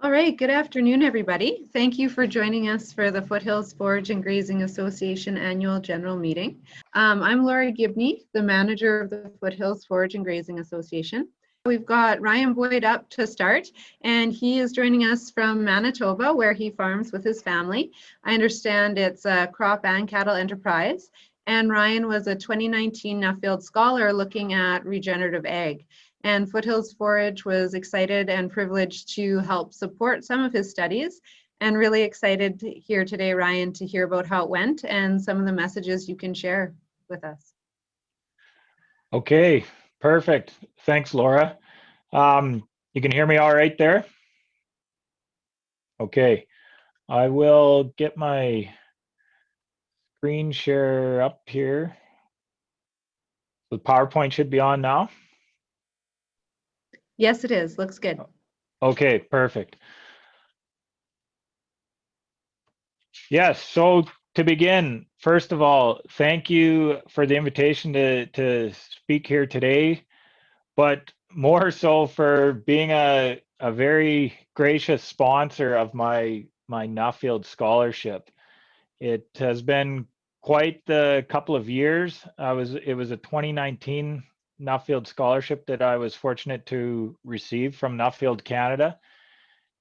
All right, good afternoon, everybody. Thank you for joining us for the Foothills Forage and Grazing Association Annual General Meeting. I'm Laura Gibney, the manager of the Foothills Forage and Grazing Association. We've got Ryan Boyd up to start, and he is joining us from Manitoba, where he farms with his family. I understand it's a crop and cattle enterprise, and Ryan was a 2019 Nuffield Scholar looking at regenerative ag. And Foothills Forage was excited and privileged to help support some of his studies, and really excited here today, Ryan, to hear about how it went and some of the messages you can share with us. Okay, perfect. Thanks, Laura. You can hear me all right there? Okay, I will get my screen share up here. The PowerPoint should be on now. Yes, it is. Looks good. Okay, perfect. Yes, so to begin, first of all, thank you for the invitation to speak here today, but more so for being a very gracious sponsor of my Nuffield scholarship. It has been quite the couple of years. It was a 2019 Nuffield scholarship that I was fortunate to receive from Nuffield Canada.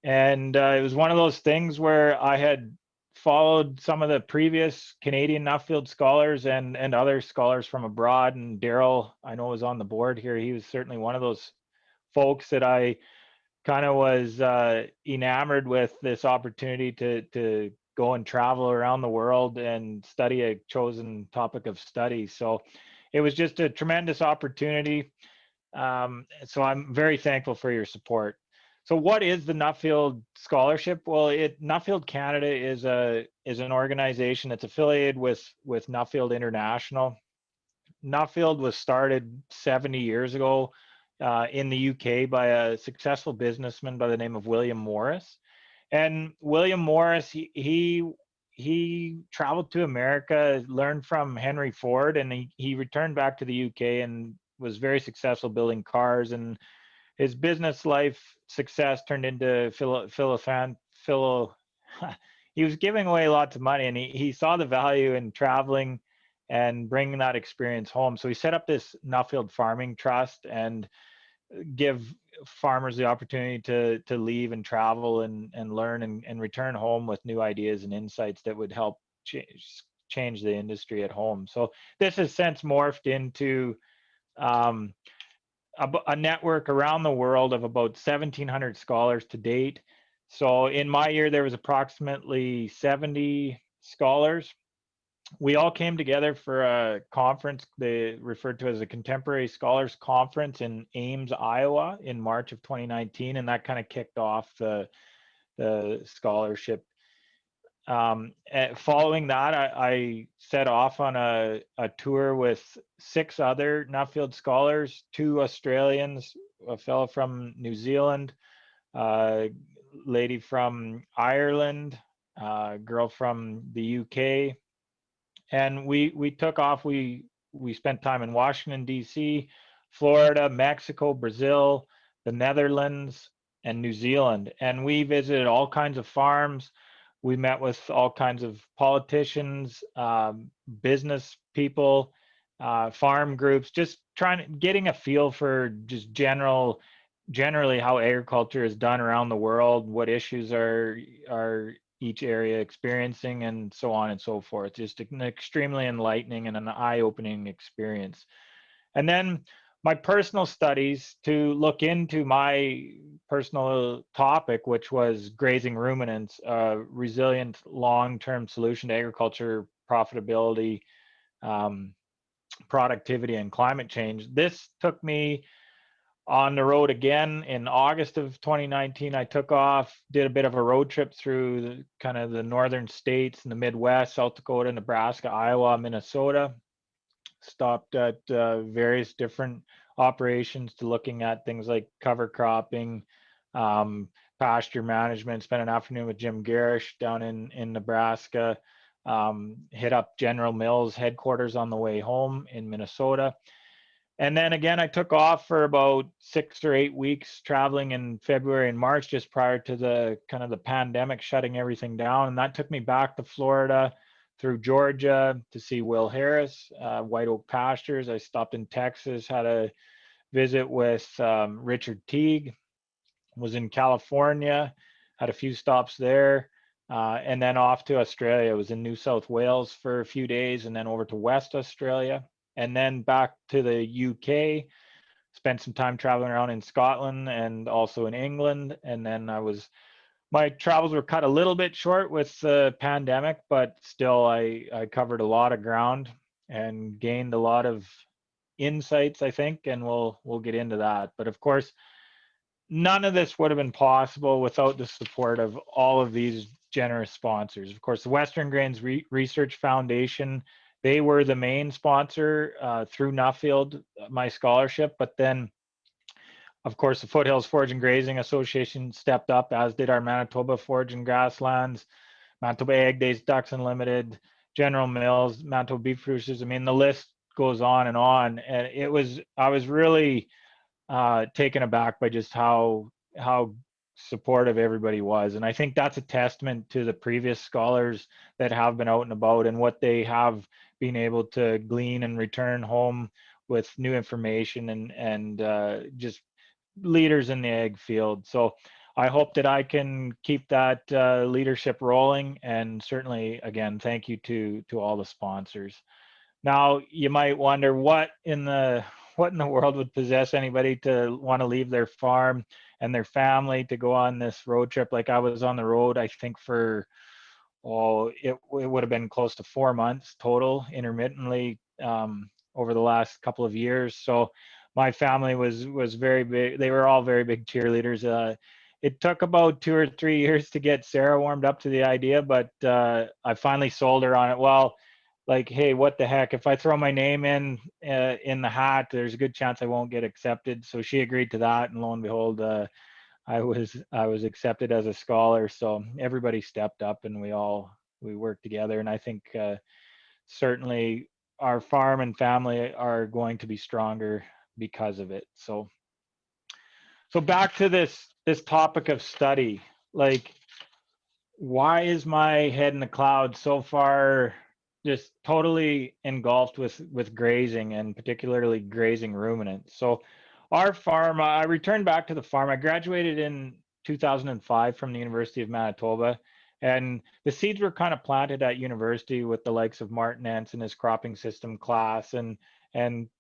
And it was one of those things where I had followed some of the previous Canadian Nuffield scholars and other scholars from abroad. And Daryl, I know, was on the board here. He was certainly one of those folks that I kind of was enamored with this opportunity to go and travel around the world and study a chosen topic of study. So it was just a tremendous opportunity. So I'm very thankful for your support. So what is the Nuffield Scholarship? Well, Nuffield Canada is an organization that's affiliated with Nuffield International. Nuffield was started 70 years ago in the UK by a successful businessman by the name of William Morris. And William Morris, he traveled to America, learned from Henry Ford, and he returned back to the UK and was very successful building cars. And his business life success turned into he was giving away lots of money, and he saw the value in traveling and bringing that experience home. So he set up this Nuffield Farming Trust and give farmers the opportunity to leave and travel and learn and return home with new ideas and insights that would help change the industry at home. So this has since morphed into a network around the world of about 1,700 scholars to date. So in my year, there was approximately 70 scholars. We all came together for a conference they referred to as a Contemporary Scholars Conference in Ames, Iowa in March of 2019, and that kind of kicked off the scholarship. Following that, I set off on a tour with 6 other Nuffield scholars, 2 Australians, a fellow from New Zealand, a lady from Ireland, a girl from the UK. And we took off. We spent time in Washington, D.C., Florida, Mexico, Brazil, the Netherlands, and New Zealand. And we visited all kinds of farms. We met with all kinds of politicians, business people, farm groups, just getting a feel for just generally how agriculture is done around the world, what issues are each area experiencing, and so on and so forth. Just an extremely enlightening and an eye-opening experience. And then my personal studies to look into my personal topic, which was grazing ruminants, resilient long-term solution to agriculture profitability, productivity, and climate change. This took me on the road again in August of 2019. I took off, did a bit of a road trip through kind of the northern states in the Midwest, South Dakota, Nebraska, Iowa, Minnesota. Stopped at various different operations to looking at things like cover cropping, pasture management. Spent an afternoon with Jim Garish down in Nebraska. Hit up General Mills headquarters on the way home in Minnesota. And then again, I took off for about 6 or 8 weeks traveling in February and March, just prior to the kind of the pandemic shutting everything down. And that took me back to Florida, through Georgia to see Will Harris, White Oak Pastures. I stopped in Texas, had a visit with Richard Teague, was in California, had a few stops there. And then off to Australia. I was in New South Wales for a few days, and then over to West Australia, and then back to the UK. Spent some time traveling around in Scotland and also in England. And then my travels were cut a little bit short with the pandemic, but still I covered a lot of ground and gained a lot of insights, I think, and we'll get into that. But of course, none of this would have been possible without the support of all of these generous sponsors. Of course, the Western Grains Research Foundation, they were the main sponsor through Nuffield, my scholarship. But then, of course, the Foothills Forage and Grazing Association stepped up, as did our Manitoba Forage and Grasslands, Manitoba Ag Days, Ducks Unlimited, General Mills, Manitoba Beef Producers. I mean, the list goes on and on. And I was really taken aback by just how supportive everybody was. And I think that's a testament to the previous scholars that have been out and about and what they have been able to glean and return home with new information and just leaders in the ag field. So I hope that I can keep that leadership rolling. And certainly, again, thank you to all the sponsors. Now, you might wonder what in the world would possess anybody to want to leave their farm and their family to go on this road trip. Like, I was on the road, I think for, it would have been close to 4 months total, intermittently, over the last couple of years. So my family was very big. They were all very big cheerleaders. It took about 2 or 3 years to get Sarah warmed up to the idea, but I finally sold her on it. Well, like, hey, what the heck? If I throw my name in the hat, there's a good chance I won't get accepted. So she agreed to that, and lo and behold, I was accepted as a scholar. So everybody stepped up, and we worked together. And I think certainly our farm and family are going to be stronger because of it. So back to this topic of study. Like, why is my head in the clouds so far just totally engulfed with grazing, and particularly grazing ruminants? So our farm, I returned back to the farm. I graduated in 2005 from the University of Manitoba, and the seeds were kind of planted at university with the likes of Martin Entz and his cropping system class, and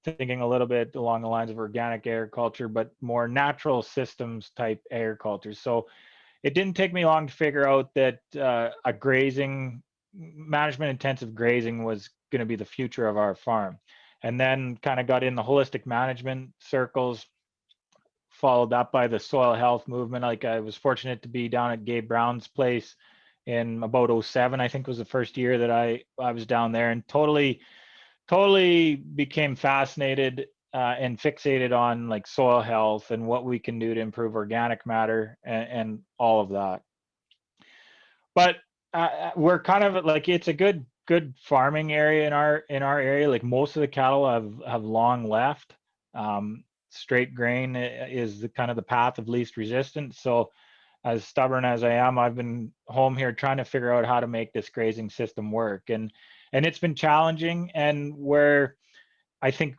thinking a little bit along the lines of organic agriculture, but more natural systems type agriculture. So it didn't take me long to figure out that a grazing, management intensive grazing was going to be the future of our farm. And then kind of got in the holistic management circles, followed up by the soil health movement. Like, I was fortunate to be down at Gabe Brown's place in about 07, I think was the first year that I was down there, and totally became fascinated and fixated on like soil health and what we can do to improve organic matter and all of that. But we're kind of like, it's a good farming area in our area. Like, most of the cattle have long left. Straight grain is the kind of the path of least resistance. So as stubborn as I am, I've been home here trying to figure out how to make this grazing system work. And it's been challenging. And where I think,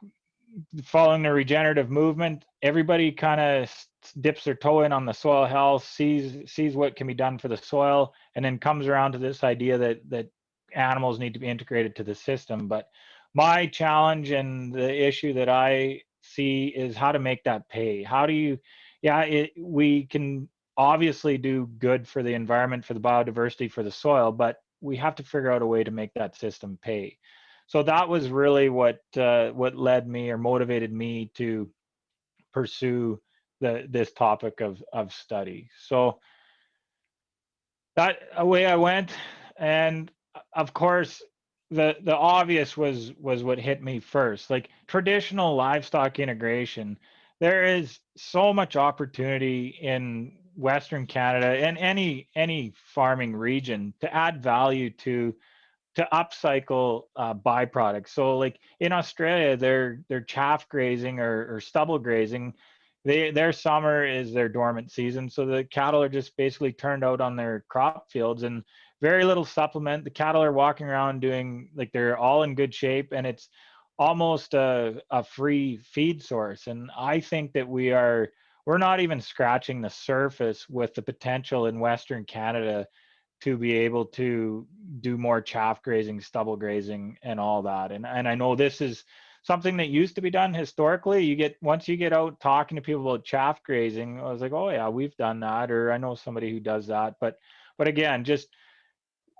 following the regenerative movement, everybody kind of dips their toe in on the soil health, sees what can be done for the soil, and then comes around to this idea that animals need to be integrated to the system. But my challenge and the issue that I see is how to make that pay. How do you, we can obviously do good for the environment, for the biodiversity, for the soil, but we have to figure out a way to make that system pay. So that was really what led me or motivated me to pursue this topic of study. So that away I went, and of course the obvious was what hit me first. Like, traditional livestock integration, there is so much opportunity in Western Canada and any farming region to add value to to upcycle byproducts. So like in Australia, they're chaff grazing or stubble grazing. Their summer is their dormant season, so the cattle are just basically turned out on their crop fields and very little supplement. The cattle are walking around doing like they're all in good shape, and it's almost a free feed source. And I think that we're not even scratching the surface with the potential in Western Canada to be able to do more chaff grazing, stubble grazing, and all that. And I know this is something that used to be done historically. Once you get out talking to people about chaff grazing, I was like, oh yeah, we've done that, or I know somebody who does that. But again, just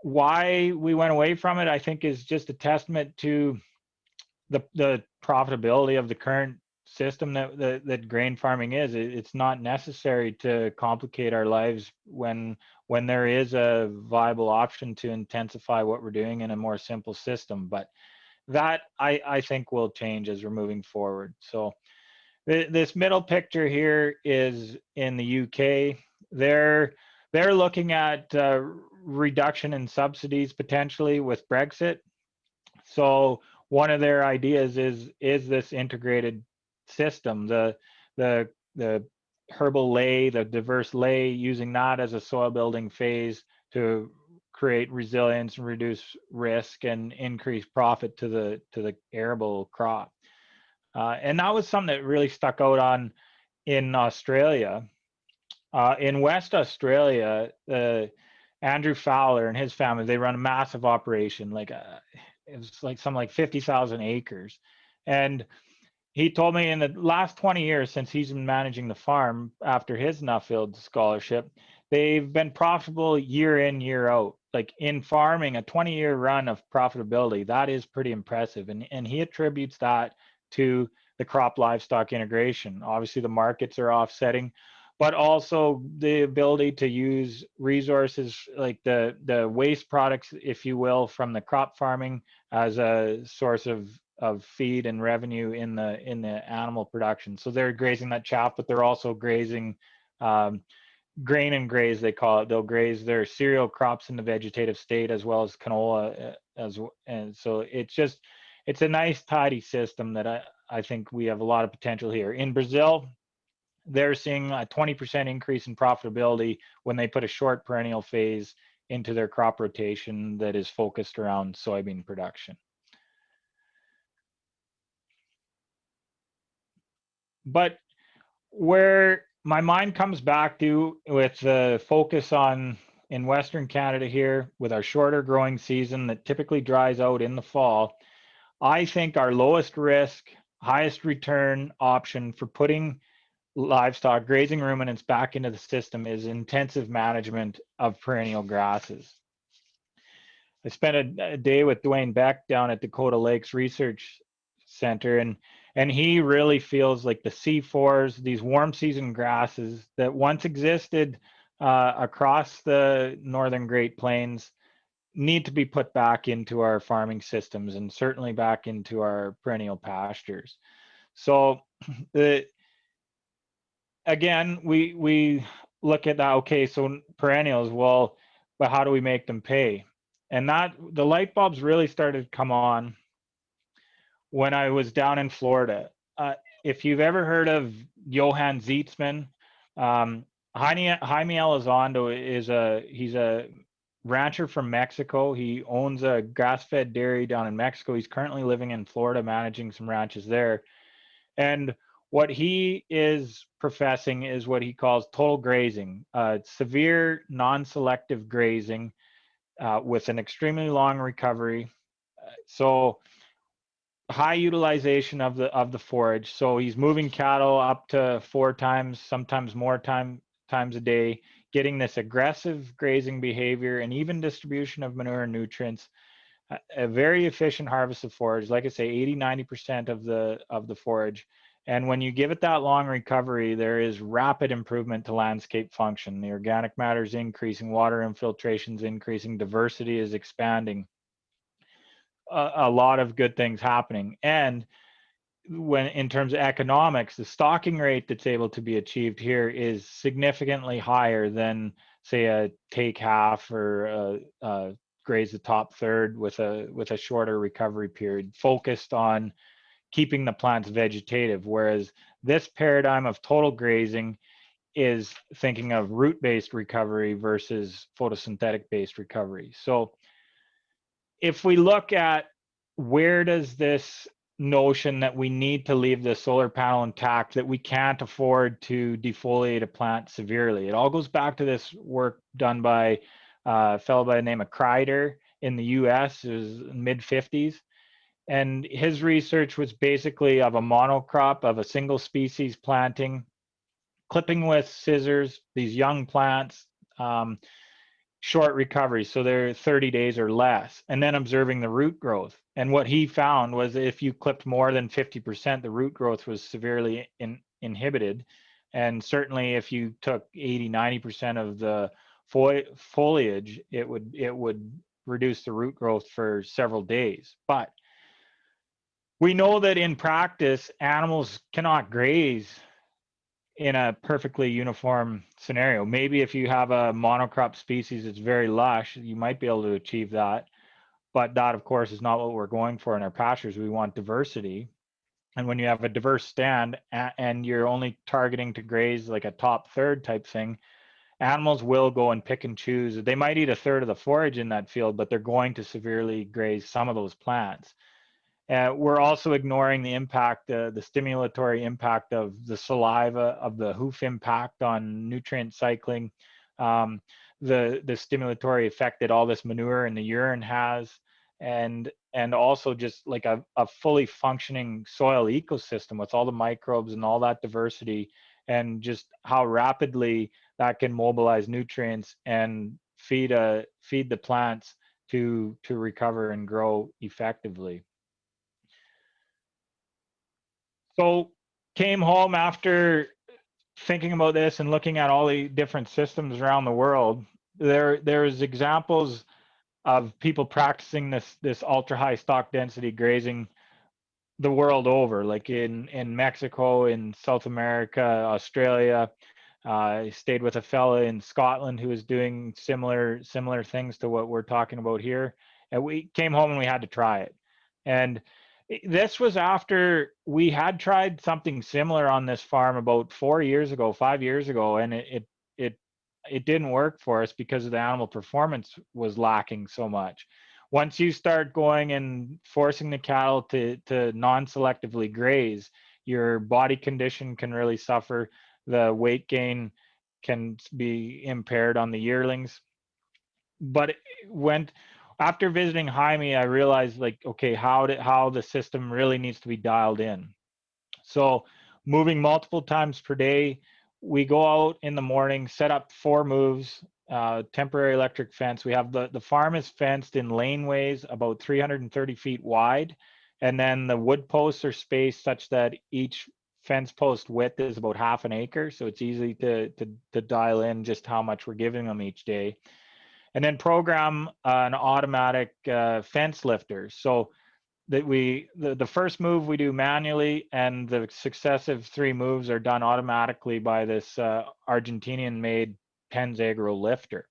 why we went away from it, I think, is just a testament to the profitability of the current system that grain farming is. It's not necessary to complicate our lives when there is a viable option to intensify what we're doing in a more simple system. But that I think will change as we're moving forward. So this middle picture here is in the UK. They're looking at reduction in subsidies potentially with Brexit. So one of their ideas is this integrated system, the herbal ley, the diverse ley, using that as a soil building phase to create resilience and reduce risk and increase profit to the arable crop. And that was something that really stuck out in Australia. In West Australia, Andrew Fowler and his family, they run a massive operation, it was like something like 50,000 acres. And he told me in the last 20 years since he's been managing the farm after his Nuffield scholarship, they've been profitable year in, year out. Like in farming, a 20-year run of profitability, that is pretty impressive. And he attributes that to the crop livestock integration. Obviously, the markets are offsetting, but also the ability to use resources like the waste products, if you will, from the crop farming as a source of feed and revenue in the animal production. So they're grazing that chaff, but they're also grazing grain and graze, they call it. They'll graze their cereal crops in the vegetative state as well as canola and so it's a nice tidy system that I think we have a lot of potential here. In Brazil, they're seeing a 20% increase in profitability when they put a short perennial phase into their crop rotation that is focused around soybean production. But where my mind comes back to with the focus in Western Canada here, with our shorter growing season that typically dries out in the fall, I think our lowest risk, highest return option for putting livestock, grazing ruminants back into the system is intensive management of perennial grasses. I spent a day with Dwayne Beck down at Dakota Lakes Research Center, and he really feels like the C4s, these warm season grasses that once existed across the northern Great Plains, need to be put back into our farming systems and certainly back into our perennial pastures. So again, we look at that, okay, so perennials, well, but how do we make them pay? And that the light bulbs really started to come on when I was down in Florida. If you've ever heard of Johann Zietzman, Jaime Elizondo he's a rancher from Mexico. He owns a grass-fed dairy down in Mexico. He's currently living in Florida, managing some ranches there. And what he is professing is what he calls total grazing, severe non-selective grazing with an extremely long recovery. So high utilization of the forage. So he's moving cattle up to 4 times, sometimes more times a day, getting this aggressive grazing behavior and even distribution of manure and nutrients. A very efficient harvest of forage, like I say, 80-90% of the forage. And when you give it that long recovery, there is rapid improvement to landscape function. The organic matter is increasing, water infiltration is increasing, diversity is expanding. A lot of good things happening. And when in terms of economics, the stocking rate that's able to be achieved here is significantly higher than, say, a take half or a graze the top third with a shorter recovery period, focused on keeping the plants vegetative. Whereas this paradigm of total grazing is thinking of root-based recovery versus photosynthetic-based recovery. So if we look at where does this notion that we need to leave the solar panel intact, that we can't afford to defoliate a plant severely, it all goes back to this work done by a fellow by the name of Kreider in the US. It was mid 50s. And his research was basically of a monocrop of a single species planting, clipping with scissors these young plants, short recovery, so they're 30 days or less, and then observing the root growth. And what he found was if you clipped more than 50%, the root growth was severely inhibited. And certainly if you took 80-90% of the foliage, it would reduce the root growth for several days. But we know that in practice, animals cannot graze in a perfectly uniform scenario. Maybe if you have a monocrop species that's very lush, you might be able to achieve that. But that, of course, is not what we're going for in our pastures. We want diversity. And when you have a diverse stand and you're only targeting to graze like a top third type thing, animals will go and pick and choose. They might eat a third of the forage in that field, but they're going to severely graze some of those plants. We're also ignoring the impact, the stimulatory impact of the saliva, of the hoof impact on nutrient cycling, the stimulatory effect that all this manure in the urine has, and also just like a fully functioning soil ecosystem with all the microbes and all that diversity, and just how rapidly that can mobilize nutrients and feed the plants to recover and grow effectively. So came home after thinking about this and looking at all the different systems around the world. There's examples of people practicing this ultra high stock density grazing the world over, like in Mexico, in South America, Australia. I stayed with a fella in Scotland who was doing similar things to what we're talking about here. And we came home and we had to try it. And this was after we had tried something similar on this farm about 5 years ago, and it didn't work for us because the animal performance was lacking so much. Once you start going and forcing the cattle to non-selectively graze, your body condition can really suffer. The weight gain can be impaired on the yearlings. But after visiting Jaime, I realized, like, okay, how the system really needs to be dialed in. So moving multiple times per day, we go out in the morning, set up 4 moves, temporary electric fence. We have the farm is fenced in laneways about 330 feet wide, and then the wood posts are spaced such that each fence post width is about half an acre, so it's easy to dial in just how much we're giving them each day. And then program an automatic fence lifter, so that the first move we do manually, and the successive 3 moves are done automatically by this Argentinian-made Penzagro lifter.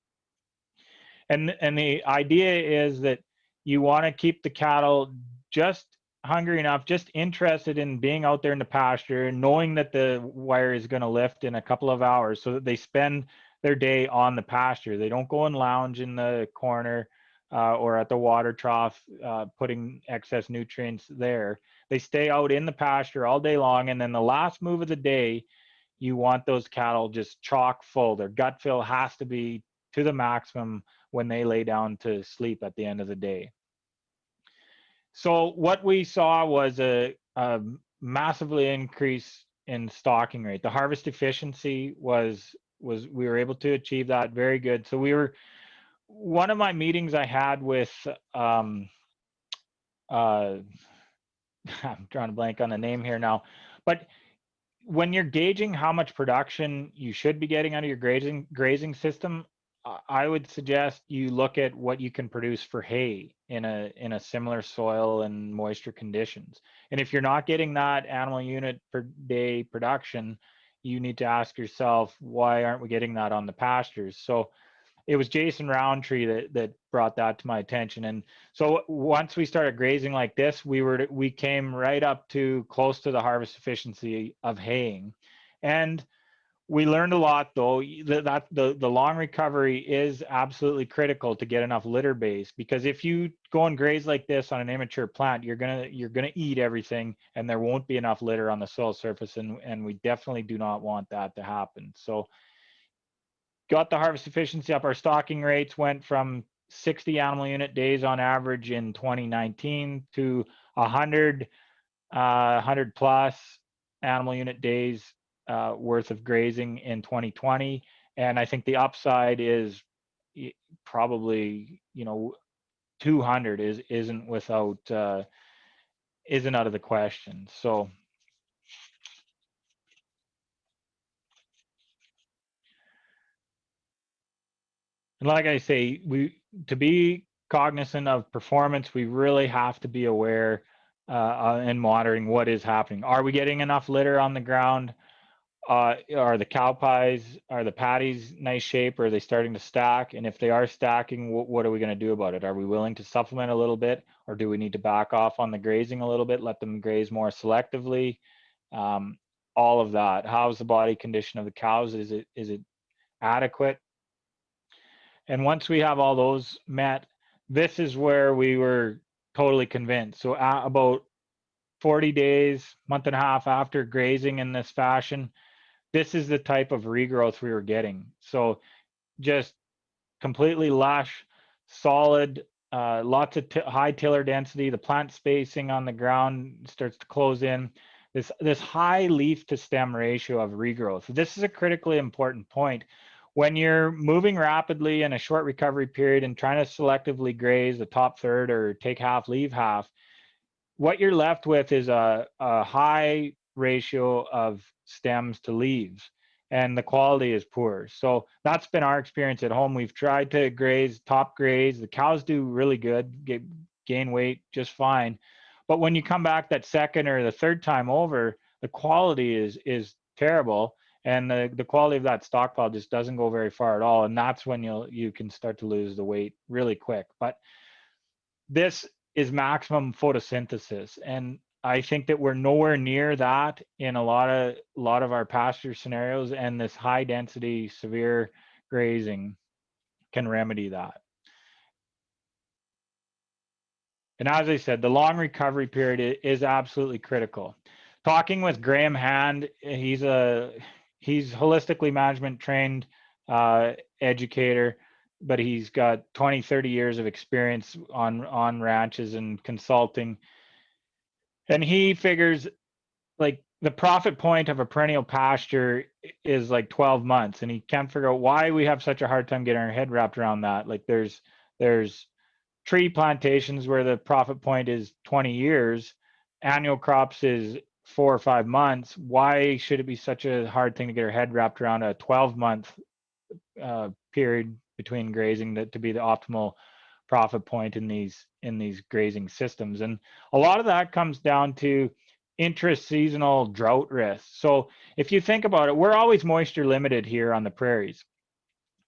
And the idea is that you want to keep the cattle just hungry enough, just interested in being out there in the pasture, knowing that the wire is going to lift in a couple of hours, so that they spend their day on the pasture. They don't go and lounge in the corner or at the water trough, putting excess nutrients there. They stay out in the pasture all day long. And then the last move of the day, you want those cattle just chock full. Their gut fill has to be to the maximum when they lay down to sleep at the end of the day. So what we saw was a massively increase in stocking rate. The harvest efficiency was we were able to achieve that very good. So one of my meetings I had with I'm drawing a blank on the name here now, but when you're gauging how much production you should be getting out of your grazing system, I would suggest you look at what you can produce for hay in a similar soil and moisture conditions. And if you're not getting that animal unit per day production, you need to ask yourself, why aren't we getting that on the pastures? So it was Jason Roundtree that brought that to my attention. And so once we started grazing like this, we came right up to close to the harvest efficiency of haying. And we learned a lot, though, that the long recovery is absolutely critical to get enough litter base, because if you go and graze like this on an immature plant, you're gonna eat everything, and there won't be enough litter on the soil surface, and we definitely do not want that to happen. So got the harvest efficiency up. Our stocking rates went from 60 animal unit days on average in 2019 to 100 plus animal unit days worth of grazing in 2020. And I think the upside is probably, 200 isn't out of the question. So and like I say, to be cognizant of performance, we really have to be aware and monitoring what is happening. Are we getting enough litter on the ground? Are the cow pies, are the patties nice shape? Or are they starting to stack? And if they are stacking, what are we going to do about it? Are we willing to supplement a little bit, or do we need to back off on the grazing a little bit, let them graze more selectively? All of that. How's the body condition of the cows? Is it adequate? And once we have all those met, this is where we were totally convinced. So about 40 days, month and a half after grazing in this fashion, this is the type of regrowth we were getting. So just completely lush, solid, lots of high tiller density. The plant spacing on the ground starts to close in. This high leaf to stem ratio of regrowth. This is a critically important point. When you're moving rapidly in a short recovery period and trying to selectively graze the top third or take half, leave half, what you're left with is a high ratio of stems to leaves, and the quality is poor. So that's been our experience at home. We've tried to top graze. The cows do really good, gain weight just fine. But when you come back that second or the third time over, the quality is terrible. And the quality of that stockpile just doesn't go very far at all. And that's when you can start to lose the weight really quick. But this is maximum photosynthesis, and I think that we're nowhere near that in a lot of our pasture scenarios, and this high density severe grazing can remedy that. And as I said, the long recovery period is absolutely critical. Talking with Graham Hand, he's holistically management trained educator, but he's got 20, 30 years of experience on ranches and consulting. And he figures like the profit point of a perennial pasture is like 12 months. And he can't figure out why we have such a hard time getting our head wrapped around that. Like there's tree plantations where the profit point is 20 years, annual crops is 4 or 5 months. Why should it be such a hard thing to get our head wrapped around a 12-month period between grazing to be the optimal profit point in these grazing systems? And a lot of that comes down to intra-seasonal drought risk. So if you think about it, we're always moisture limited here on the prairies.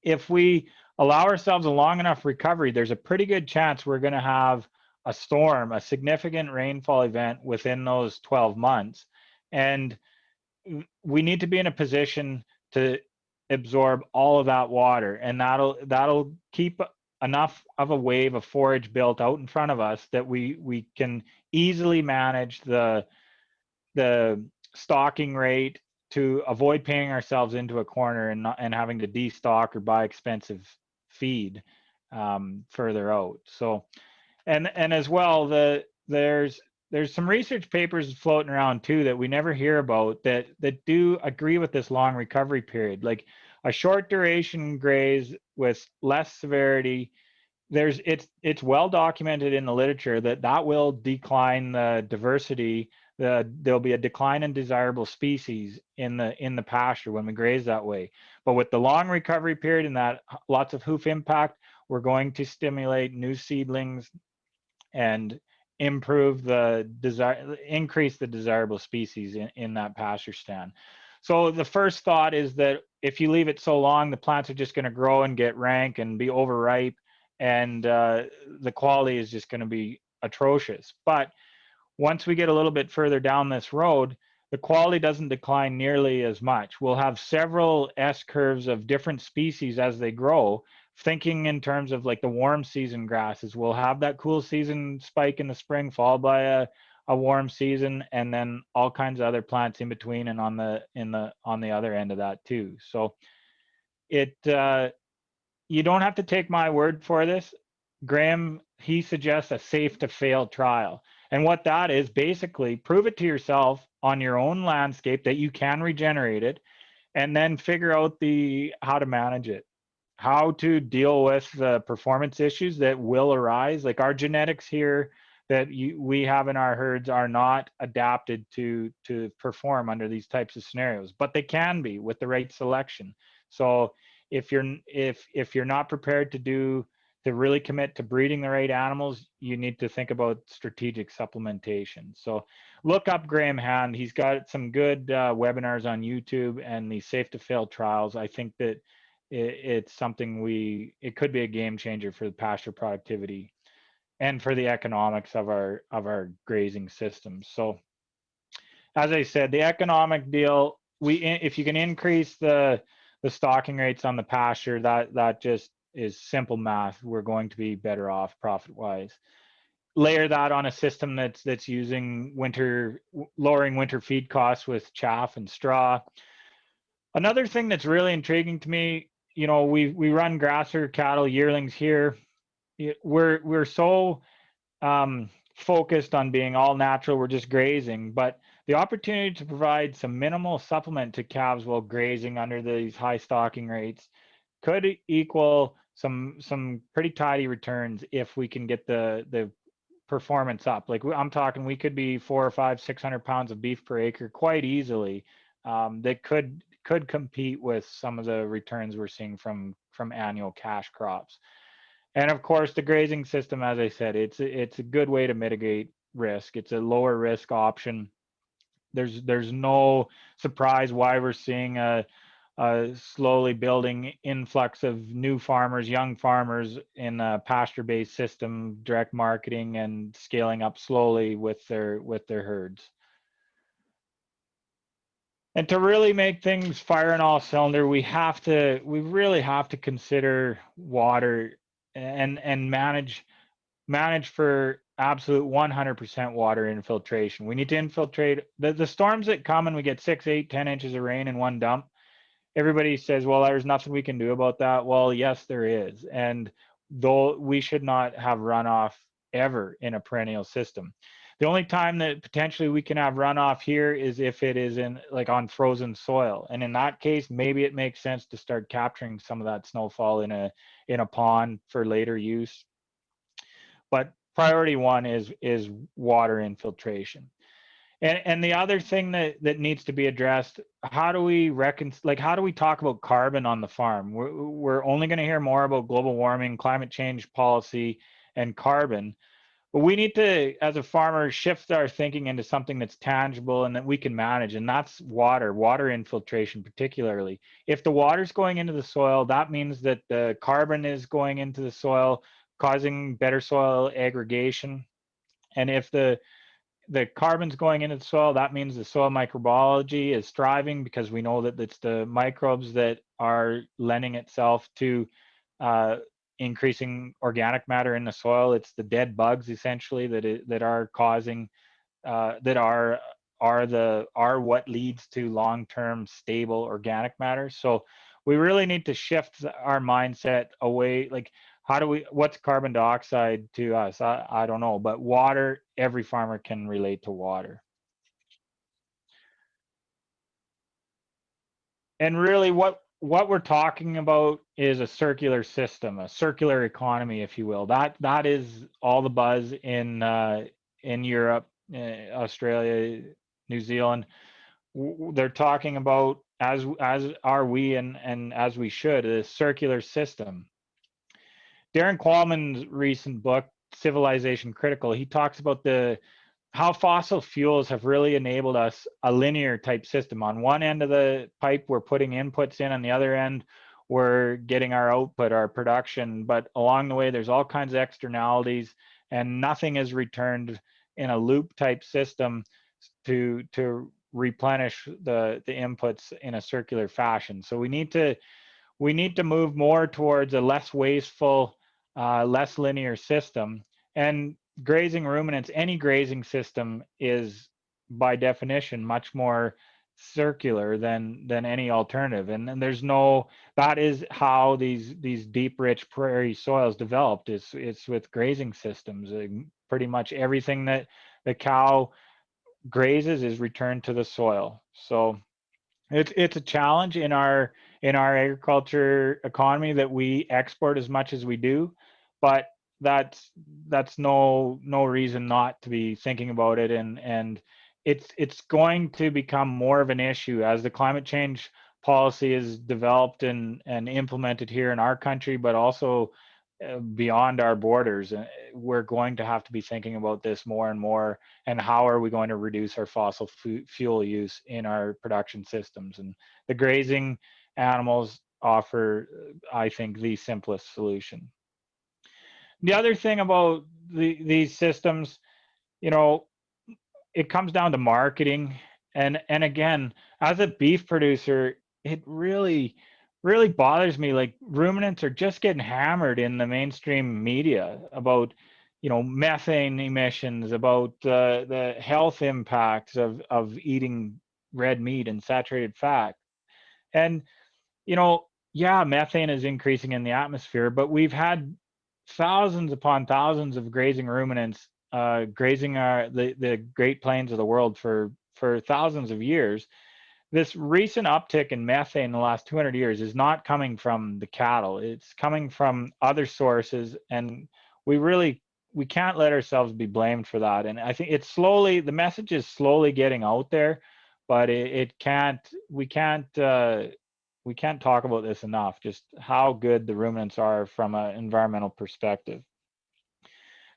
If we allow ourselves a long enough recovery, there's a pretty good chance we're going to have a storm, a significant rainfall event within those 12 months. And we need to be in a position to absorb all of that water, and that'll keep enough of a wave of forage built out in front of us that we can easily manage the stocking rate to avoid painting ourselves into a corner and having to destock or buy expensive feed further out. So and as well, there's some research papers floating around too that we never hear about that do agree with this long recovery period. Like a short duration graze with less severity, it's well documented in the literature that will decline the diversity. There'll be a decline in desirable species in the pasture when we graze that way. But with the long recovery period and that lots of hoof impact, we're going to stimulate new seedlings and increase the desirable species in that pasture stand. So the first thought is that if you leave it so long, the plants are just going to grow and get rank and be overripe, and the quality is just going to be atrocious. But once we get a little bit further down this road, the quality doesn't decline nearly as much. We'll have several S curves of different species as they grow, thinking in terms of like the warm season grasses. We'll have that cool season spike in the spring, followed by a warm season, and then all kinds of other plants in between and on the other end of that too. So it you don't have to take my word for this. Graham, he suggests a safe to fail trial. And what that is, basically prove it to yourself on your own landscape that you can regenerate it, and then figure out how to manage it, how to deal with the performance issues that will arise. Like our genetics here that we have in our herds are not adapted to perform under these types of scenarios, but they can be with the right selection. So if you're not prepared to really commit to breeding the right animals, you need to think about strategic supplementation. So look up Graham Hand. He's got some good webinars on YouTube and the safe to fail trials. I think that it's something it could be a game changer for the pasture productivity and for the economics of our grazing systems. So as I said, the economic deal, if you can increase the stocking rates on the pasture, that just is simple math. We're going to be better off profit wise. Layer that on a system that's using lowering winter feed costs with chaff and straw. Another thing that's really intriguing to me, we run grasser cattle yearlings here. We're so focused on being all natural, we're just grazing, but the opportunity to provide some minimal supplement to calves while grazing under these high stocking rates could equal some pretty tidy returns if we can get the performance up. Like I'm talking, we could be 400 or 500, 600 pounds of beef per acre quite easily. That could compete with some of the returns we're seeing from annual cash crops. And of course, the grazing system, as I said, it's a good way to mitigate risk. It's a lower risk option. There's no surprise why we're seeing a slowly building influx of new farmers, young farmers in a pasture-based system, direct marketing, and scaling up slowly with their herds. And to really make things fire on all cylinder, we really have to consider water and manage for absolute 100% water infiltration. We need to infiltrate the storms that come and we get 6, 8, 10 inches of rain in one dump. Everybody says, well, there's nothing we can do about that. Well, yes, there is. And though we should not have runoff ever in a perennial system. The only time that potentially we can have runoff here is if it is on frozen soil. And in that case, maybe it makes sense to start capturing some of that snowfall in a pond for later use. But priority one is water infiltration. And the other thing that needs to be addressed, how do we talk about carbon on the farm? We're only going to hear more about global warming, climate change policy, and carbon. But we need to, as a farmer, shift our thinking into something that's tangible and that we can manage, and that's water infiltration particularly. If the water's going into the soil, that means that the carbon is going into the soil, causing better soil aggregation. And if the carbon's going into the soil, that means the soil microbiology is thriving, because we know that it's the microbes that are lending itself to increasing organic matter in the soil. It's the dead bugs essentially that are causing that are what leads to long-term stable organic matter. So we really need to shift our mindset away. Like, what's carbon dioxide to us? I don't know, but water, every farmer can relate to water. And really what we're talking about is a circular system, a circular economy, if you will. That is all the buzz in Europe, Australia, New Zealand. They're talking about, as are we, and as we should, a circular system. Darren Qualman's recent book, Civilization Critical, he talks about the how fossil fuels have really enabled us a linear type system. On one end of the pipe, we're putting inputs in, on the other end, we're getting our output, our production. But along the way, there's all kinds of externalities, and nothing is returned in a loop type system to replenish the inputs in a circular fashion. So we need to move more towards a less wasteful, less linear system. And grazing ruminants, any grazing system is by definition much more circular than any alternative. And there's no, that is how these deep, rich prairie soils developed. It's with grazing systems. Pretty much everything that the cow grazes is returned to the soil. So it's a challenge in our agriculture economy that we export as much as we do, but that's no reason not to be thinking about it. And it's going to become more of an issue as the climate change policy is developed and implemented here in our country, but also beyond our borders. We're going to have to be thinking about this more and more, and how are we going to reduce our fossil fuel use in our production systems. And the grazing animals offer, I think, the simplest solution. The other thing about these systems, you know, it comes down to marketing. And again, as a beef producer, it really bothers me. Like, ruminants are just getting hammered in the mainstream media about, methane emissions, about the health impacts of eating red meat and saturated fat. And yeah, methane is increasing in the atmosphere, but we've had thousands upon thousands of grazing ruminants grazing the Great Plains of the world for thousands of years. This recent uptick in methane in the last 200 years is not coming from the cattle. It's coming from other sources, and we can't let ourselves be blamed for that. And I think the message is slowly getting out there, but we can't talk about this enough, just how good the ruminants are from an environmental perspective.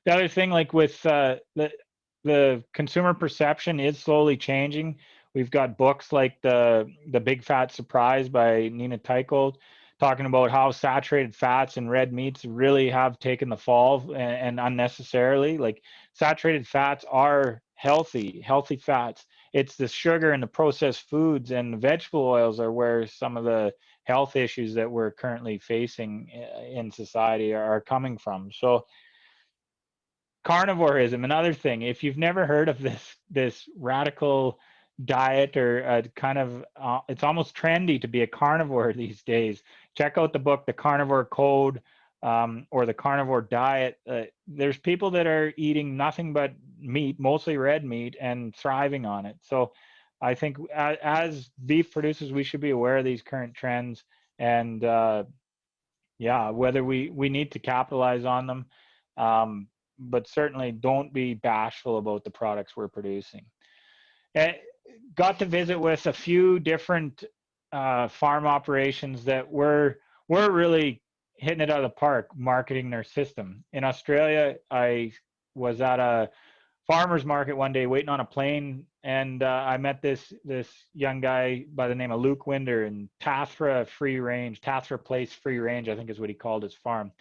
The other thing, like with the consumer perception is slowly changing. We've got books like the Big Fat Surprise by Nina Teicholz talking about how saturated fats and red meats really have taken the fall, and unnecessarily. Like, saturated fats are healthy fats. It's the sugar and the processed foods and the vegetable oils are where some of the health issues that we're currently facing in society are coming from. So carnivorism, another thing. If you've never heard of this radical diet, or kind of it's almost trendy to be a carnivore these days, check out the book The Carnivore Code, or The Carnivore Diet. There's people that are eating nothing but meat, mostly red meat, and thriving on it. So I think as beef producers, we should be aware of these current trends, and yeah, whether we need to capitalize on them, but certainly don't be bashful about the products we're producing. Got to visit with a few different farm operations that were really hitting it out of the park marketing their system. In Australia, I was at a farmer's market one day waiting on a plane, and I met this young guy by the name of Luke Winder in Tathra Place Free Range, I think is what he called his farm.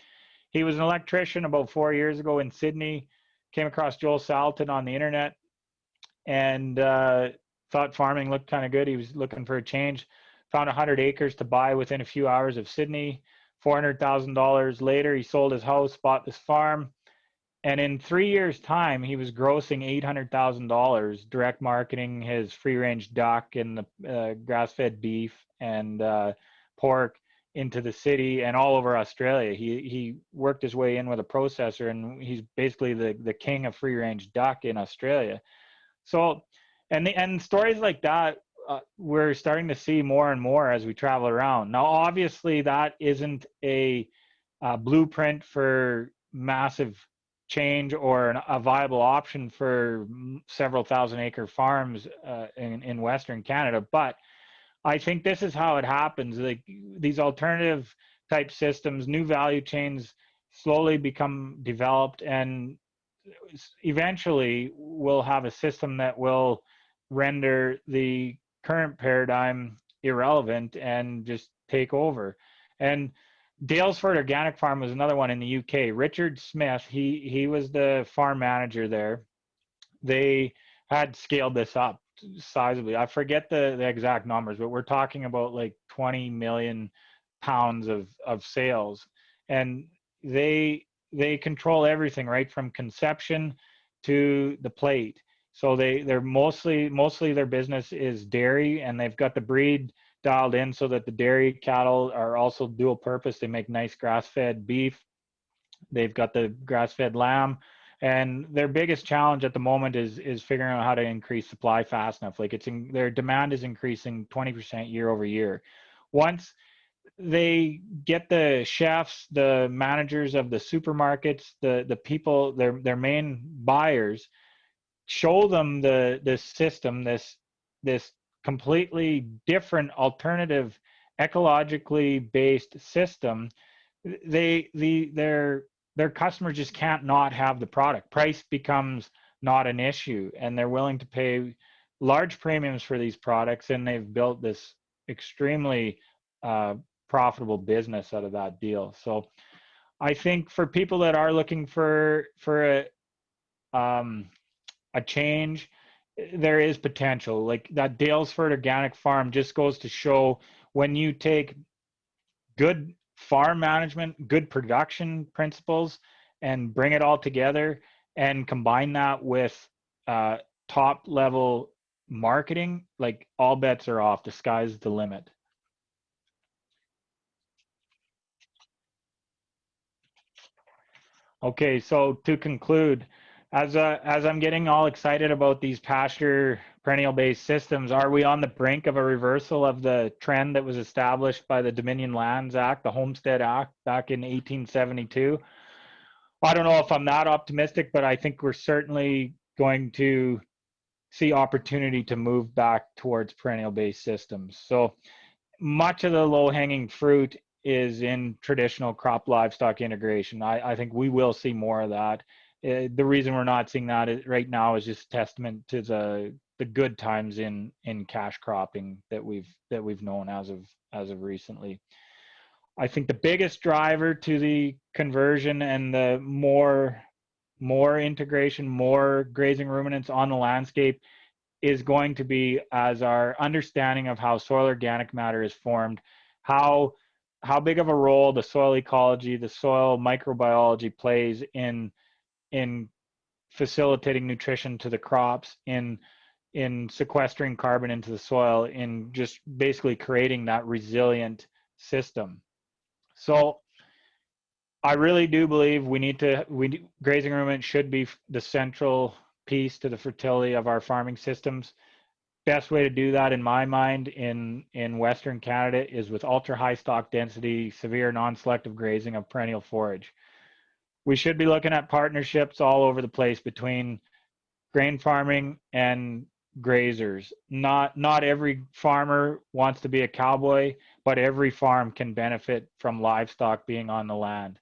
He was an electrician about 4 years ago in Sydney, came across Joel Salatin on the internet, and thought farming looked kind of good. He was looking for a change, found 100 acres to buy within a few hours of Sydney. $400,000 later, he sold his house, bought this farm, and in 3 years' time, he was grossing $800,000 direct marketing his free-range duck and the grass-fed beef and pork into the city and all over Australia. He worked his way in with a processor, and he's basically the king of free-range duck in Australia. So, and stories like that, we're starting to see more and more as we travel around. Now, obviously, that isn't a blueprint for massive change or a viable option for several thousand-acre farms in Western Canada, but I think this is how it happens. Like, these alternative type systems, new value chains slowly become developed, and eventually we'll have a system that will render the current paradigm irrelevant and just take over. And Dalesford Organic Farm was another one in the UK. Richard Smith, he was the farm manager there. They had scaled this up sizably. I forget the exact numbers, but we're talking about like 20 million pounds of sales. And they control everything right from conception to the plate. So they're mostly their business is dairy, and they've got the breed dialed in so that the dairy cattle are also dual purpose. They make nice grass-fed beef. They've got the grass-fed lamb, and their biggest challenge at the moment is figuring out how to increase supply fast enough. Like their demand is increasing 20% year over year. Once they get the chefs, the managers of the supermarkets, the people, their main buyers, show them the system, this completely different alternative ecologically based system, their customers just can't not have the product. Price becomes not an issue, and they're willing to pay large premiums for these products, and they've built this extremely profitable business out of that deal. So I think for people that are looking for a change, there is potential. Like that Dalesford Organic Farm just goes to show, when you take good farm management, good production principles, and bring it all together and combine that with top level marketing, like all bets are off. The sky's the limit. Okay, so to conclude, as I'm getting all excited about these pasture perennial-based systems, are we on the brink of a reversal of the trend that was established by the Dominion Lands Act, the Homestead Act, back in 1872? I don't know if I'm that optimistic, but I think we're certainly going to see opportunity to move back towards perennial-based systems. So much of the low-hanging fruit is in traditional crop livestock integration. I think we will see more of that. The reason we're not seeing that right now is just testament to the good times in cash cropping that we've known as of recently. I think the biggest driver to the conversion and the more integration, more grazing ruminants on the landscape is going to be as our understanding of how soil organic matter is formed, how big of a role the soil ecology, the soil microbiology plays in facilitating nutrition to the crops, in sequestering carbon into the soil, in just basically creating that resilient system. So I really do believe grazing ruminants should be the central piece to the fertility of our farming systems. Best way to do that, in my mind, in Western Canada is with ultra high stock density, severe non-selective grazing of perennial forage. We should be looking at partnerships all over the place between grain farming and grazers. Not every farmer wants to be a cowboy, but every farm can benefit from livestock being on the land.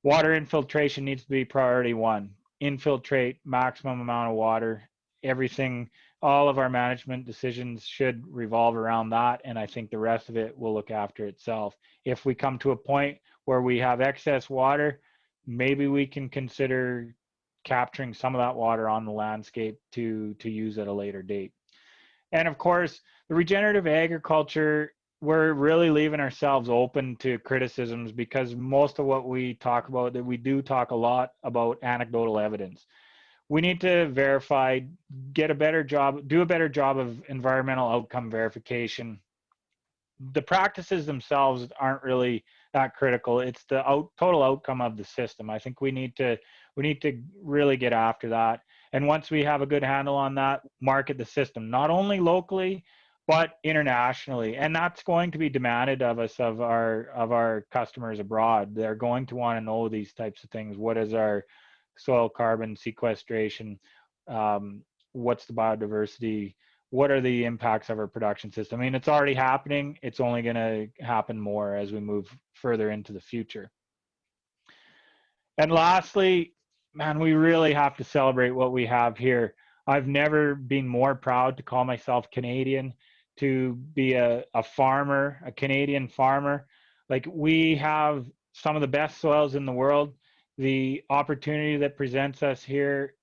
Water infiltration needs to be priority one. Infiltrate maximum amount of water. Everything, all of our management decisions should revolve around that, and I think the rest of it will look after itself. If we come to a point where we have excess water, maybe we can consider capturing some of that water on the landscape to use at a later date. And of course, the regenerative agriculture, we're really leaving ourselves open to criticisms, because most of what we talk about, that we do talk a lot about anecdotal evidence. We need to verify, do a better job of environmental outcome verification. The practices themselves aren't really that critical. It's the total outcome of the system. I think we need to really get after that. And once we have a good handle on that, market the system, not only locally, but internationally. And that's going to be demanded of us, of our customers abroad. They're going to want to know these types of things. What is our soil carbon sequestration? What's the biodiversity? What are the impacts of our production system? I mean, it's already happening. It's only going to happen more as we move further into the future. And lastly, man, we really have to celebrate what we have here. I've never been more proud to call myself Canadian, to be a farmer, a Canadian farmer. Like, we have some of the best soils in the world. The opportunity that presents us here,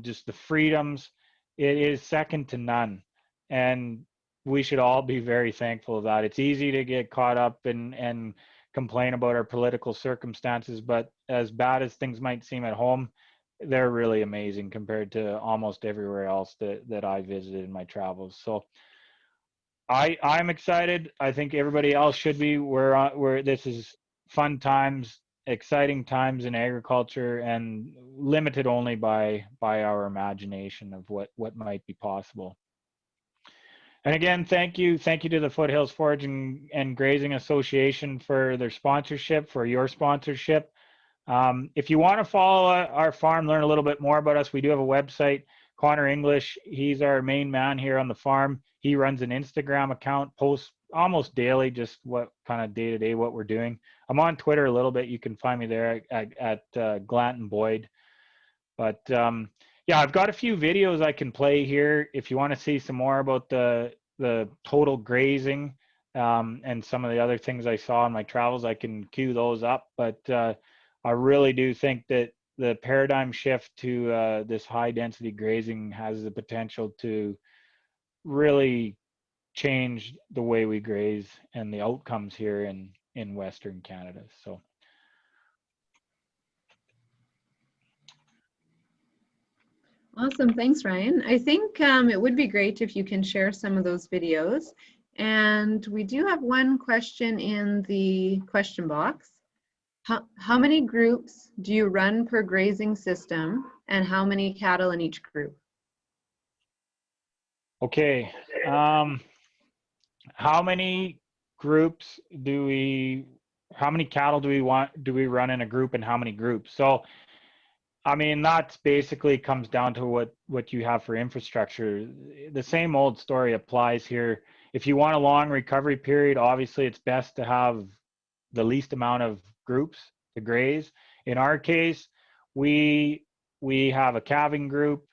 just the freedoms, it is second to none. And we should all be very thankful of that. It's easy to get caught up and complain about our political circumstances, but as bad as things might seem at home, they're really amazing compared to almost everywhere else that I visited in my travels. So I'm excited. I think everybody else should be. We're this is fun times, exciting times in agriculture, and limited only by our imagination of what might be possible. And again, thank you to the Foothills Forage and Grazing Association for their sponsorship, for your sponsorship. If you want to follow our farm, learn a little bit more about us, we do have a website. Connor English, he's our main man here on the farm. He runs an Instagram account, posts almost daily, just what kind of day-to-day what we're doing. I'm on Twitter a little bit. You can find me there at Glanton Boyd. But yeah, I've got a few videos I can play here if you want to see some more about the total grazing and some of the other things I saw in my travels. I can queue those up, but I really do think that the paradigm shift to this high density grazing has the potential to really change the way we graze and the outcomes here in Western Canada. So. Awesome. Thanks, Ryan. I think it would be great if you can share some of those videos. And we do have one question in the question box. How many groups do you run per grazing system, and how many cattle in each group? Okay. How many groups how many cattle do we run in a group, and how many groups? So, I mean, that's basically comes down to what you have for infrastructure. The same old story applies here. If you want a long recovery period, obviously it's best to have the least amount of groups to graze. In our case, we have a calving group,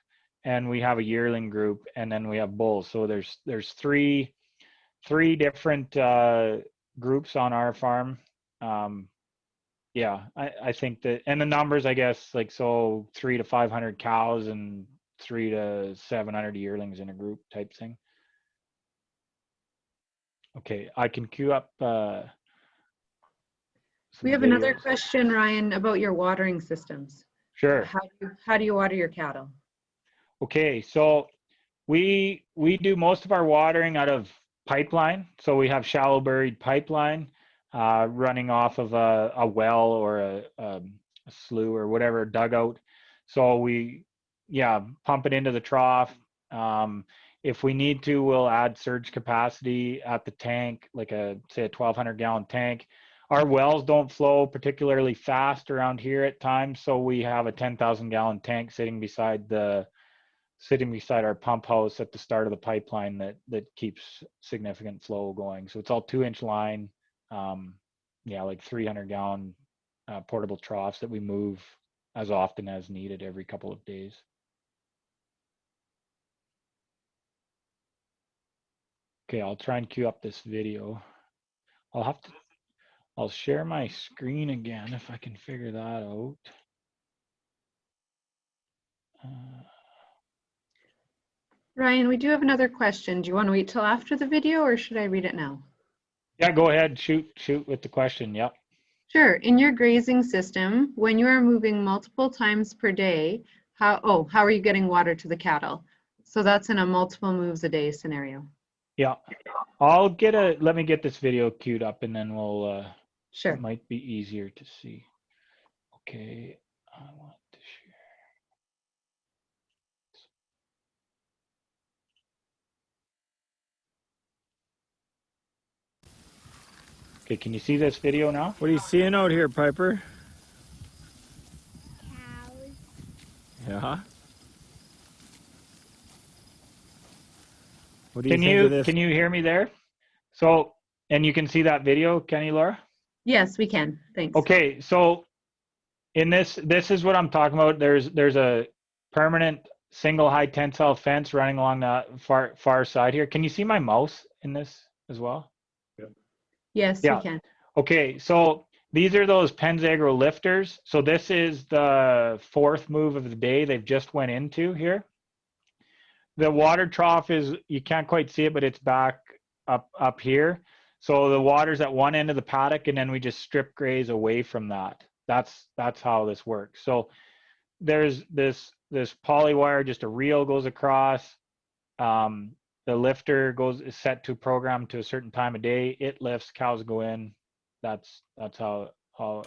and we have a yearling group, and then we have bulls. So there's three different groups on our farm. Yeah, I think that, and the numbers, I guess, like, so 300 to 500 cows and 300 to 700 yearlings in a group type thing. Okay, I can queue up. We have another question, Ryan, about your watering systems. Sure. How do you water your cattle? Okay, so we do most of our watering out of pipeline. So we have shallow buried pipeline running off of a well or a slough or whatever, dugout. So we pump it into the trough. If we need to, we'll add surge capacity at the tank, like say a 1,200 gallon tank. Our wells don't flow particularly fast around here at times, so we have a 10,000 gallon tank sitting beside our pump house at the start of the pipeline that keeps significant flow going. So it's all 2-inch line, like 300 gallon portable troughs that we move as often as needed every couple of days. Okay, I'll try and queue up this video. I'll share my screen again if I can figure that out. Ryan, we do have another question. Do you want to wait till after the video, or should I read it now? Yeah, go ahead. Shoot with the question. Yep. Sure. In your grazing system, when you are moving multiple times per day, how are you getting water to the cattle? So that's in a multiple moves a day scenario. Yeah. Let me get this video queued up, and then we'll sure. It might be easier to see. Okay. I want to share. Okay, can you see this video now? What are you seeing out here, Piper? Cows. Yeah. What do you think of this? Can you hear me there? So, and you can see that video, can you, Laura? Yes, we can. Thanks. Okay, so in this is what I'm talking about. There's a permanent single high tensile fence running along the far side here. Can you see my mouse in this as well? Yes, Yeah. we can. Okay, so these are those Penzagro lifters. So this is the fourth move of the day they've just went into here. The water trough is, you can't quite see it, but it's back up here. So the water's at one end of the paddock, and then we just strip graze away from that. That's how this works. So there's this poly wire, just a reel goes across. The lifter is set to program to a certain time of day. It lifts, cows go in. That's how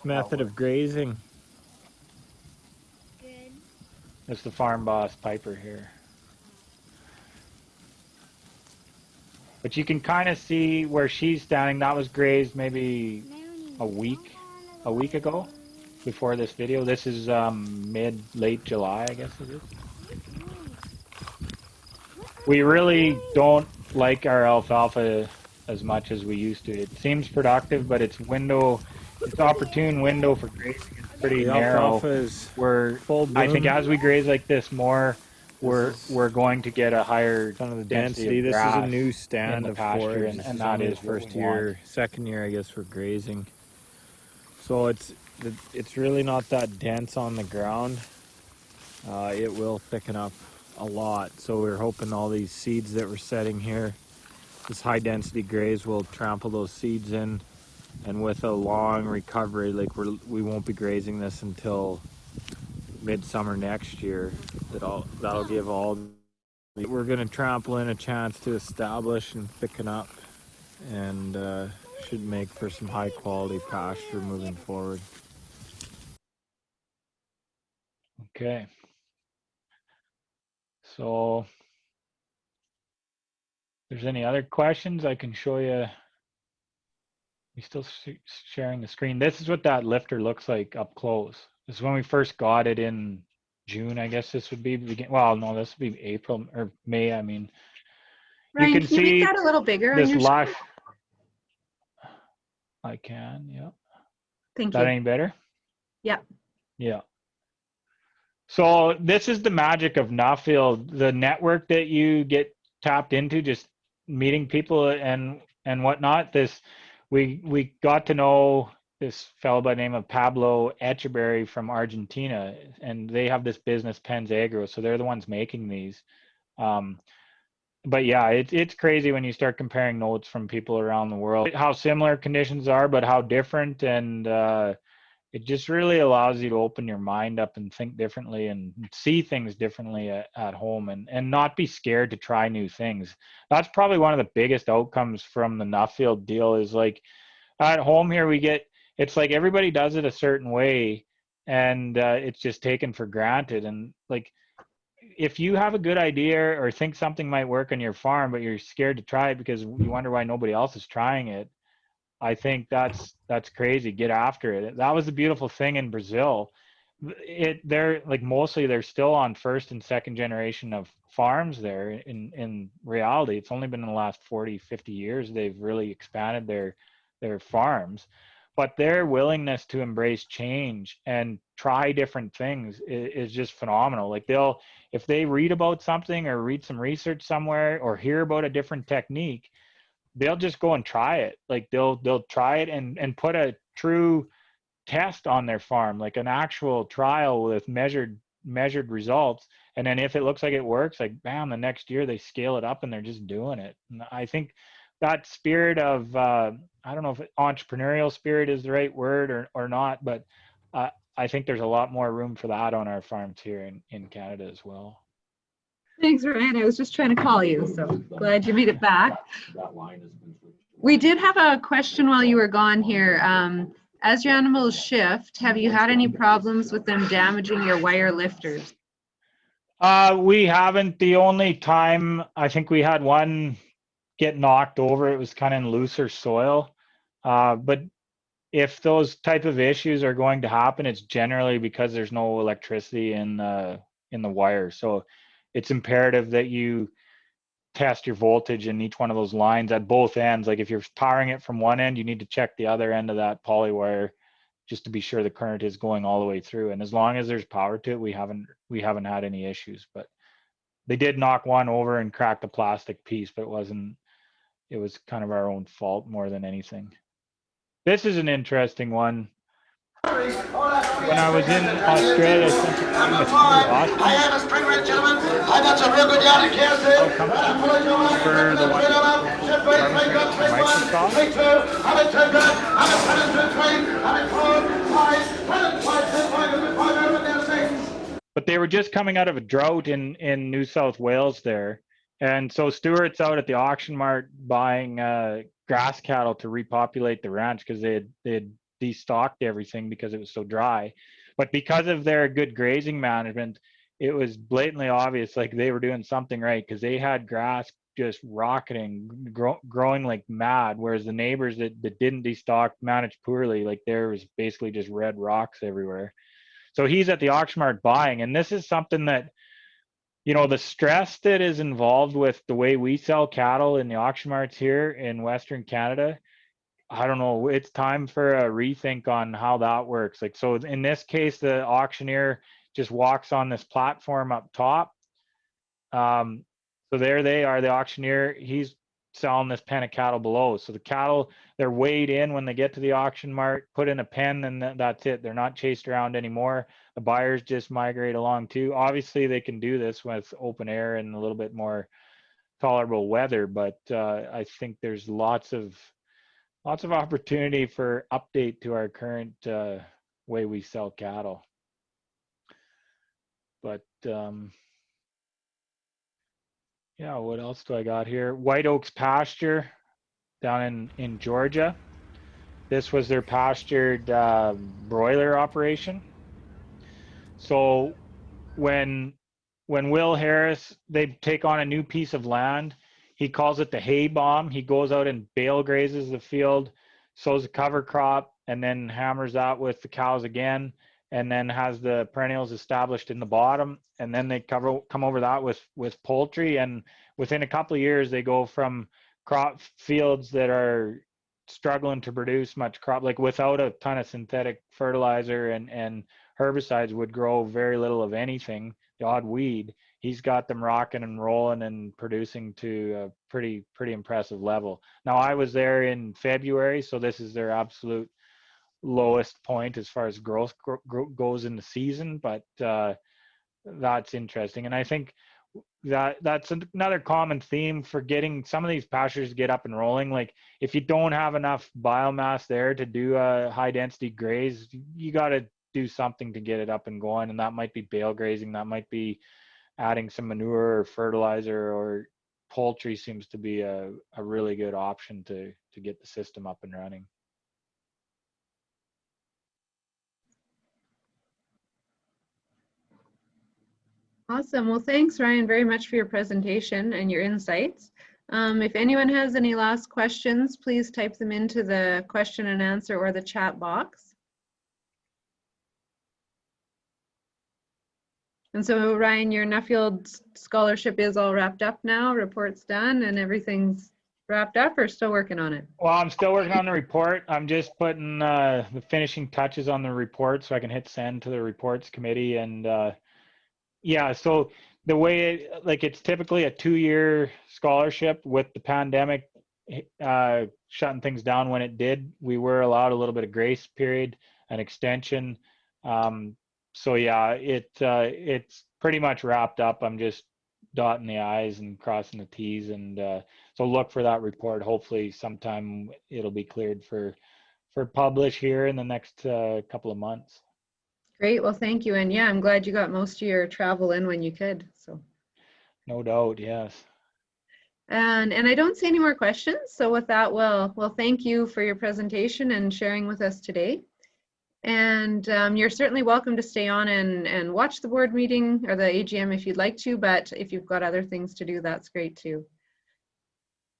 Method of grazing. Good. It's the farm boss Piper here. But you can kind of see where she's standing. That was grazed maybe a week ago before this video. This is late July, I guess it is. We really don't like our alfalfa as much as we used to. It seems productive, but its opportune window for grazing is pretty The narrow. alfalfa is We're, full bloom. I think as we graze like this more, we're going to get a higher Kind of the density density. of This is grass a new stand in the of pasture, forage. and This is that only is the what first we want. year, second year, I guess, for grazing. So it's really not that dense on the ground. It will thicken up a lot. So we're hoping all these seeds that we're setting here, this high density graze, will trample those seeds in, and with a long recovery, like we won't be grazing this until midsummer next year. That'll give all. We're going to trample in a chance to establish and thicken up, and should make for some high quality pasture moving forward. Okay. So if there's any other questions, I can show you. We still sharing the screen. This is what that lifter looks like up close. This is when we first got it in June, I guess this would be. Well, no, this would be April or May. I mean, Ryan, you can can you make see that a little bigger on this your lush. screen? I can, yeah. Thank That you. any better? Yeah. Yeah. So this is the magic of Nuffield, the network that you get tapped into, just meeting people and whatnot. We got to know this fellow by the name of Pablo Echeverry from Argentina, and they have this business Penzagro, so they're the ones making these. But yeah, it's crazy when you start comparing notes from people around the world, how similar conditions are, but how different, and it just really allows you to open your mind up and think differently and see things differently at home, and not be scared to try new things. That's probably one of the biggest outcomes from the Nuffield deal is, like, at home here it's like everybody does it a certain way, and it's just taken for granted. And like, if you have a good idea or think something might work on your farm, but you're scared to try it because you wonder why nobody else is trying it, I think that's crazy. Get after it. That was the beautiful thing in Brazil. They're like, mostly they're still on first and second generation of farms there. In reality, it's only been in the last 40-50 years they've really expanded their farms, but their willingness to embrace change and try different things is just phenomenal. Like, if they read about something or read some research somewhere or hear about a different technique, they'll just go and try it. Like, they'll try it and put a true test on their farm, like an actual trial with measured results. And then if it looks like it works, like, bam, the next year they scale it up and they're just doing it. And I think that spirit of I don't know if entrepreneurial spirit is the right word or not, but I think there's a lot more room for that on our farms here in Canada as well. Thanks, Ryan. I was just trying to call you, so glad you made it back. We did have a question while you were gone here. As your animals shift, have you had any problems with them damaging your wire lifters? We haven't. The only time I think we had one get knocked over, it was kind of in looser soil. But if those type of issues are going to happen, it's generally because there's no electricity in the wire. So it's imperative that you test your voltage in each one of those lines at both ends. Like, if you're powering it from one end, you need to check the other end of that poly wire just to be sure the current is going all the way through. And as long as there's power to it, we haven't had any issues. But they did knock one over and crack the plastic piece, but it was kind of our own fault more than anything. This is an interesting one. When I was in Australia, I spent some time with Stuart Austin. I am a spring red gentleman. I got some real good down in Kansas. For the but they were just coming out of a drought in New South Wales there. And so Stuart's out at the auction mart buying grass cattle to repopulate the ranch because they had destocked everything because it was so dry. But because of their good grazing management, it was blatantly obvious like they were doing something right, because they had grass just rocketing, growing like mad, whereas the neighbors that didn't destock managed poorly. Like there was basically just red rocks everywhere. So he's at the auction mart buying, and this is something that, you know, the stress that is involved with the way we sell cattle in the auction marts here in Western Canada, I don't know, it's time for a rethink on how that works. Like, so in this case, the auctioneer just walks on this platform up top. So there they are, the auctioneer, he's selling this pen of cattle below. So the cattle, they're weighed in when they get to the auction mart, put in a pen, and that's it. They're not chased around anymore. The buyers just migrate along too. Obviously they can do this with open air and a little bit more tolerable weather, but I think there's lots of opportunity for update to our current way we sell cattle. But yeah, what else do I got here? White Oaks pasture down in Georgia. This was their pastured broiler operation. So when Will Harris, they take on a new piece of land, he calls it the hay bomb. He goes out and bale grazes the field, sows a cover crop, and then hammers that with the cows again, and then has the perennials established in the bottom, and then they come over that with poultry. And within a couple of years, they go from crop fields that are struggling to produce much crop, like without a ton of synthetic fertilizer and herbicides, would grow very little of anything, the odd weed. He's got them rocking and rolling and producing to a pretty impressive level. Now, I was there in February, so this is their absolute lowest point as far as growth goes in the season, but that's interesting. And I think that's another common theme for getting some of these pastures to get up and rolling. Like if you don't have enough biomass there to do a high density graze, you got to do something to get it up and going, and that might be bale grazing, that might be adding some manure or fertilizer, or poultry seems to be a really good option to get the system up and running. Awesome. Well, thanks, Ryan, very much for your presentation and your insights. If anyone has any last questions, please type them into the question and answer or the chat box. And so, Ryan, your Nuffield scholarship is all wrapped up now, report's done, and everything's wrapped up, or still working on it? Well, I'm still working on the report. I'm just putting the finishing touches on the report so I can hit send to the reports committee. And yeah, so the way it's typically a 2-year scholarship. With the pandemic shutting things down when it did, we were allowed a little bit of grace period, an extension. So yeah, it's pretty much wrapped up. I'm just dotting the I's and crossing the T's, and so look for that report. Hopefully sometime it'll be cleared for publish here in the next couple of months. Great. Well, thank you. And yeah, I'm glad you got most of your travel in when you could. So no doubt, yes. And I don't see any more questions. So with that, we'll thank you for your presentation and sharing with us today. And you're certainly welcome to stay on and watch the board meeting or the AGM if you'd like to, but if you've got other things to do, that's great too.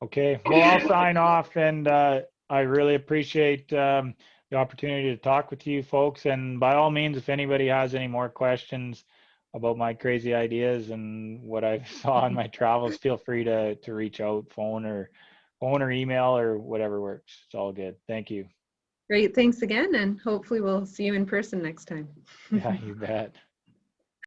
Okay, well, I'll sign off, and I really appreciate the opportunity to talk with you folks. And by all means, if anybody has any more questions about my crazy ideas and what I saw on my travels, feel free to reach out, phone or email or whatever works. It's all good. Thank you. Great, thanks again, and hopefully we'll see you in person next time. Yeah, you bet.